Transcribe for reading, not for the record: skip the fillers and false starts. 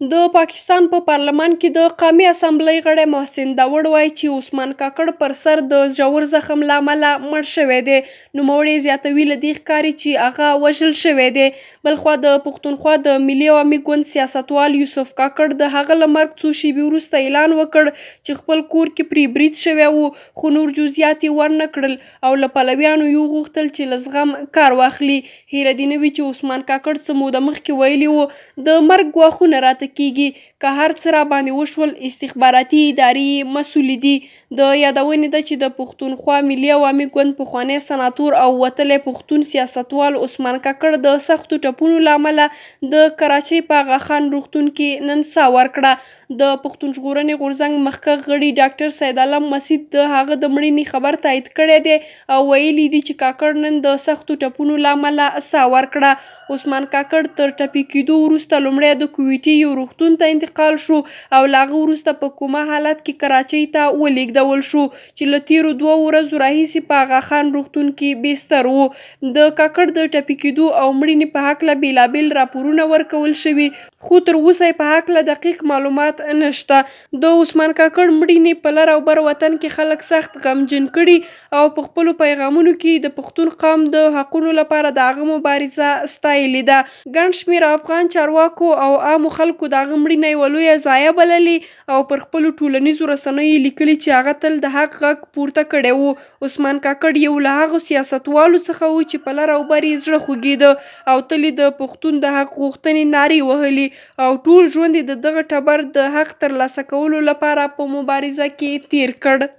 د پاکستان په پارلمان کې د قومي اسامبلۍ غړی محسن داوړ وایي چې عثمان کاکړ پر سر د ژور زخم له امله مړ شوی دی. نوموړی زیاتوي له دې ښکاري چې هغه وژل شوی دی. بلخوا د پښتونخوا د ملي عوامي ګوند سیاستوال یوسف کاکړ د هغه له مرګ څو شېبې وروسته اعلان وکړ چې خپل کور کې پرې برید شوی و، خو نور جزئیات یې ورنه کړل او له پلویانو یې وغوښتل چې له زغم کار واخلي. هیره دې نه وي چې عثمان کاکړ څه موده مخکې ویلي و د مرګ ګواښونه راته کېږي، که هر څه را باندې وشول استخباراتي ادارې مسؤلې دي. د یادونې ده چې د پښتونخوا ملي عوامي ګوند پخوانی سناتور او وتلی پښتون سیاستوال عثمان کاکړ د سختو ټپونو له امله د کراچۍ په اغا خان روغتون کې نن ساه ورکړه. د پښتون ژغورنې غورځنګ مخکښ غړي ډاکټر سید عالم مسید د هغه د مړینې خبر تایید کړی دی او ویلي دي چې کاکړ نن د سختو ټپونو له امله ساه ورکړه. عثمان کاکړ تر ټپي کېدو وروسته لومړی د کویټې یو روغتون ته انتقال شو او له هغه وروسته په کومه حالت کې کراچۍ ته ولېږدول شو چې له تېرو 2 ورځو راهیسې په اغا خان روغتون کې بستر و. د کاکړ د ټپي کېدو او مړینې په هکله بېلابېل راپورونه ورکول شوي، خو تر اوسه یې په هکله دقیق معلومات نشته. د عثمان کاکړ مړینې په لر او بر وطن کې خلک سخت غمجن کړي او په خپلو پیغامونو کې د پښتون قوم د حقونو لپاره د هغه مبارزه ستایلې ده. ګڼ شمېر افغان چارواکو او عامو خلکو د هغه مړینه یوه لویه ضایعه بللې او پر خپلو ټولنیزو رسنیو لیکلي چې هغه تل د حق غږ پورته کړی و. عثمان کاکړ یو له هغو سیاستوالو څخه و چې په لر او بر یې زړه خوږېده او تل یې د پښتون د حق غوښتنې نارې وهلې او ټول ژوند یې د دغه ټبر د حق ترلاسه کولو لپاره په مبارزه کې تیر کړ.